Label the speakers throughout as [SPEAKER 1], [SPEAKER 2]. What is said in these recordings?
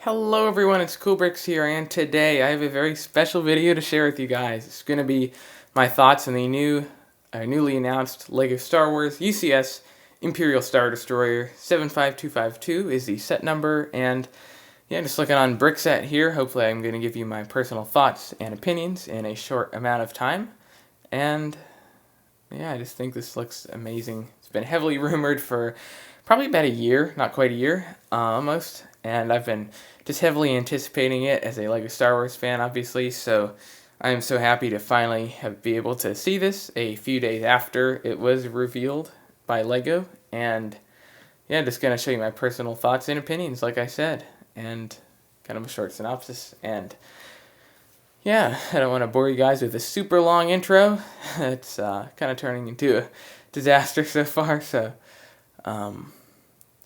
[SPEAKER 1] Hello everyone, it's Coolbricks here, and today I have a very special video to share with you guys. It's going to be my thoughts on the newly announced LEGO Star Wars UCS Imperial Star Destroyer. 75252 is the set number, and yeah, just looking on Brickset here, hopefully I'm going to give you my personal thoughts and opinions in a short amount of time. And yeah, I just think this looks amazing. It's been heavily rumored for probably about a year, not quite a year, almost. And I've been just heavily anticipating it as a LEGO Star Wars fan, obviously. So I am so happy to finally be able to see this a few days after it was revealed by LEGO. And yeah, just going to show you my personal thoughts and opinions, like I said, and kind of a short synopsis. And yeah, I don't want to bore you guys with a super long intro. It's kind of turning into a disaster so far, so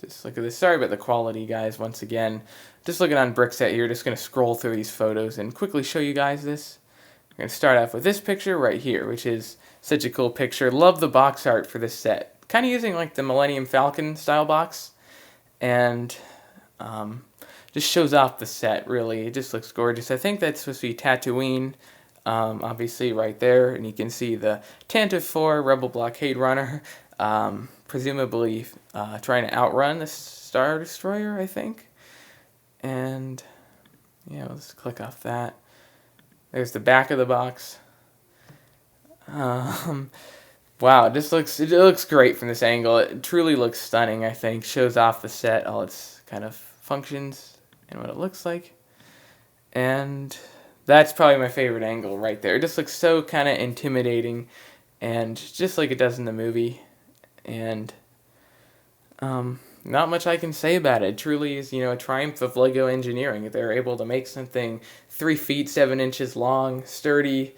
[SPEAKER 1] just look at this. Sorry about the quality, guys, once again. Just looking on Brickset here, just going to scroll through these photos and quickly show you guys this. I'm going to start off with this picture right here, which is such a cool picture. Love the box art for this set. Kind of using like the Millennium Falcon style box, and just shows off the set, really. It just looks gorgeous. I think that's supposed to be Tatooine, obviously right there, and you can see the Tantive 4 Rebel Blockade Runner, presumably trying to outrun the Star Destroyer, I think. And yeah, let's click off that. There's the back of the box. Wow, it looks great from this angle. It truly looks stunning, I think. Shows off the set, all its kind of functions, and what it looks like. And that's probably my favorite angle right there. It just looks so kind of intimidating, and just like it does in the movie. And not much I can say about it. It truly is, a triumph of LEGO engineering. They're able to make something 3 feet 7 inches long, sturdy.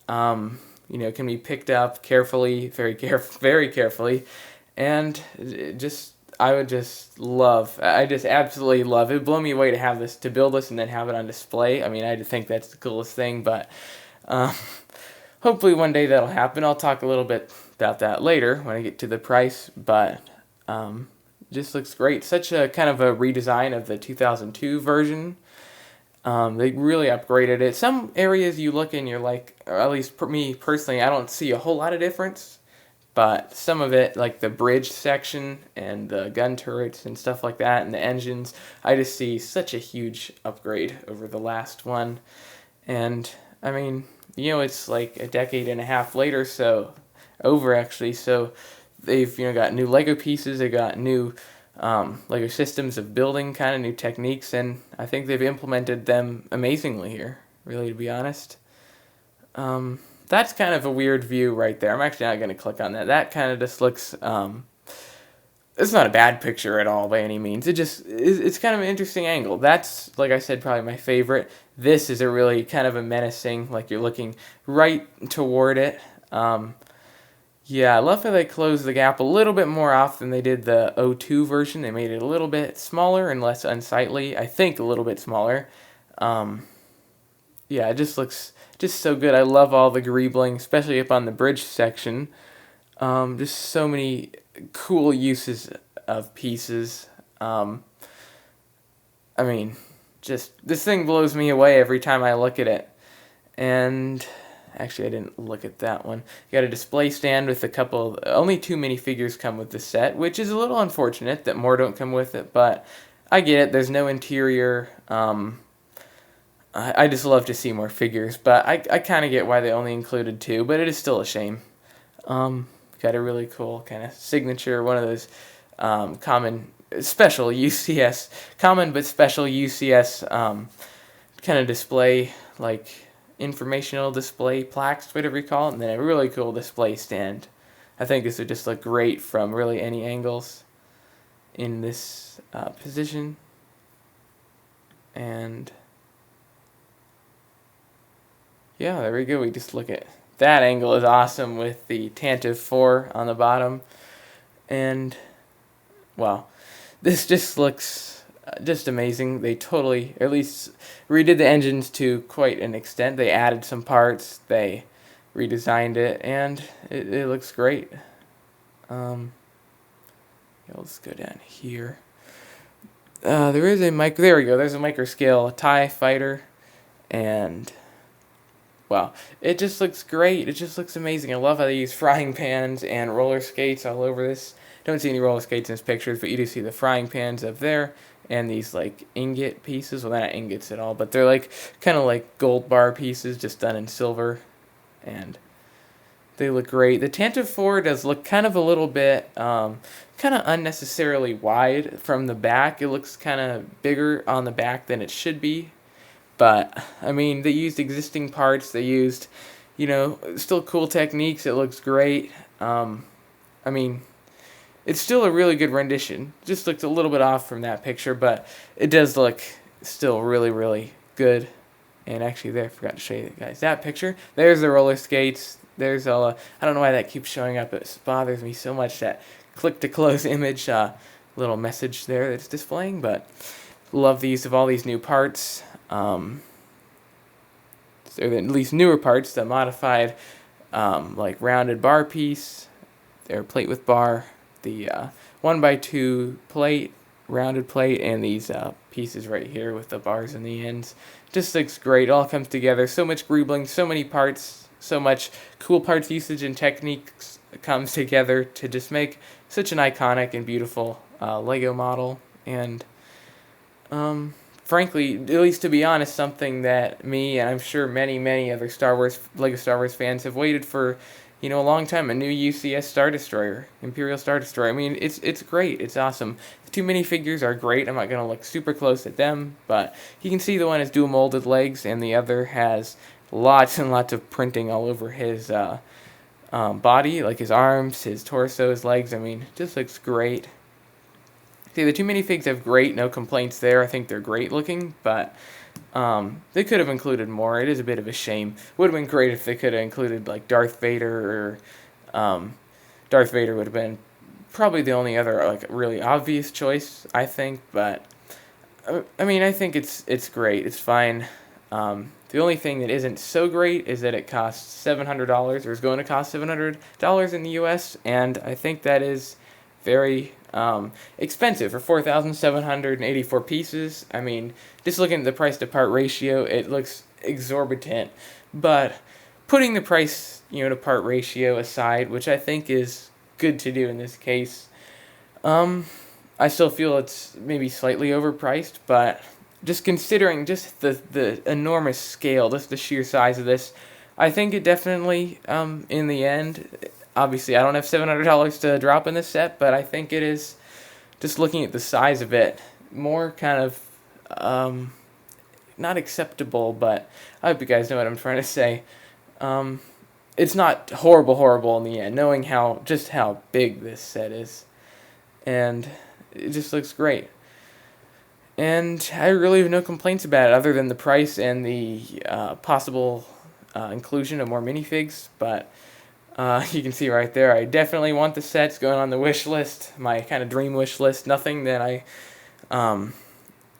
[SPEAKER 1] Can be picked up carefully, very carefully, and I just absolutely love it. It'd blow me away to have this, to build this and then have it on display. I mean, I think that's the coolest thing, but hopefully one day that'll happen. I'll talk a little bit about that later when I get to the price, but just looks great. Such a kind of a redesign of the 2002 version. They really upgraded it. Some areas you look and you're like, or at least for me personally, I don't see a whole lot of difference. But some of it, like the bridge section and the gun turrets and stuff like that, and the engines, I just see such a huge upgrade over the last one. And I mean, it's like a decade and a half later, so over actually. So they've got new Lego pieces. They got new Lego systems of building, kind of new techniques, and I think they've implemented them amazingly here, really, to be honest. That's kind of a weird view right there. I'm actually not going to click on that. That kind of just looks, it's not a bad picture at all by any means. It's kind of an interesting angle. That's, like I said, probably my favorite. This is a really kind of a menacing, like you're looking right toward it. Yeah, I love how they closed the gap a little bit more off than they did the O2 version. They made it a little bit smaller and less unsightly. I think a little bit smaller. Yeah, it just looks just so good. I love all the greebling, especially up on the bridge section. Just so many cool uses of pieces. I mean, just this thing blows me away every time I look at it. And actually, I didn't look at that one. You got a display stand with only 2 minifigures come with the set, which is a little unfortunate that more don't come with it, but I get it. There's no interior. I just love to see more figures, but I kind of get why they only included 2, but it is still a shame. Got a really cool kind of signature, one of those common but special UCS kind of display, like informational display plaques, whatever you call it, and then a really cool display stand. I think this would just look great from really any angles in this position. And yeah, there we go. We just look at that angle is awesome with the Tantive 4 on the bottom. And wow, this just looks just amazing. They totally, at least, redid the engines to quite an extent. They added some parts, they redesigned it, and it looks great. Yeah, let's go down here. there is a there we go, there's a micro scale TIE fighter, and wow, it just looks great. It just looks amazing. I love how they use frying pans and roller skates all over this. Don't see any roller skates in this pictures, but you do see the frying pans up there and these like ingot pieces. Well, they're not ingots at all, but they're like kind of like gold bar pieces just done in silver, and they look great. The Tantive 4 does look kind of a little bit kind of unnecessarily wide from the back. It looks kind of bigger on the back than it should be. But, I mean, they used existing parts. They used, still cool techniques. It looks great. I mean, it's still a really good rendition. Just looks a little bit off from that picture, but it does look still really, really good. And actually, there, I forgot to show you guys that picture. There's the roller skates. There's all. I don't know why that keeps showing up. It bothers me so much, that click to close image little message there that's displaying. But love the use of all these new parts. Or at least newer parts, the modified like rounded bar piece, their plate with bar, the 1x2 plate, rounded plate, and these pieces right here with the bars in the ends. Just looks great. It all comes together. So much greebling, so many parts, so much cool parts usage and techniques comes together to just make such an iconic and beautiful Lego model. And frankly, at least to be honest, something that me and I'm sure many, many other Lego Star Wars fans have waited for, a long time. A new UCS Star Destroyer, Imperial Star Destroyer. I mean, it's great. It's awesome. The two minifigures are great. I'm not going to look super close at them, but you can see the one has dual molded legs, and the other has lots and lots of printing all over his body, like his arms, his torso, his legs. I mean, it just looks great. See, the two minifigs have great, no complaints there. I think they're great looking, but they could have included more. It is a bit of a shame. Would have been great if they could have included like Darth Vader, or Darth Vader would have been probably the only other like really obvious choice, I think. But I mean, I think it's great. It's fine. The only thing that isn't so great is that it costs $700, or is going to cost $700 in the U.S., and I think that is very expensive for 4,784 pieces. I mean, just looking at the price to part ratio, it looks exorbitant. But putting the price, to part ratio aside, which I think is good to do in this case, I still feel it's maybe slightly overpriced. But just considering just the enormous scale, just the sheer size of this, I think it definitely, in the end. Obviously, I don't have $700 to drop in this set, but I think it is, just looking at the size of it, more kind of, not acceptable, but I hope you guys know what I'm trying to say. It's not horrible in the end, knowing just how big this set is. And it just looks great. And I really have no complaints about it, other than the price and the possible inclusion of more minifigs, but you can see right there, I definitely want the sets going on the wish list, my kind of dream wish list. Nothing that I,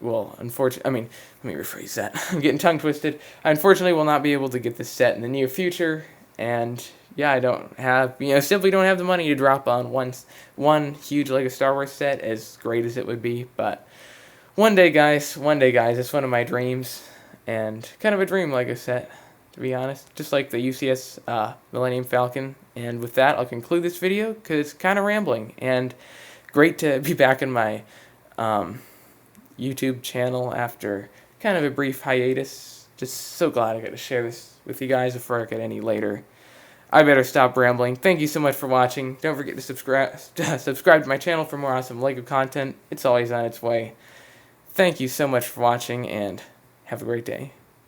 [SPEAKER 1] unfortunately, I mean, let me rephrase that. I'm getting tongue twisted. I unfortunately will not be able to get this set in the near future, and yeah, I don't have, simply don't have the money to drop on one huge LEGO Star Wars set, as great as it would be. But one day, guys, it's one of my dreams, and kind of a dream LEGO set, to be honest, just like the UCS Millennium Falcon. And with that, I'll conclude this video, because it's kind of rambling, and great to be back in my YouTube channel after kind of a brief hiatus. Just so glad I got to share this with you guys before I get any later. I better stop rambling. Thank you so much for watching. Don't forget to subscribe to my channel for more awesome LEGO content. It's always on its way. Thank you so much for watching, and have a great day.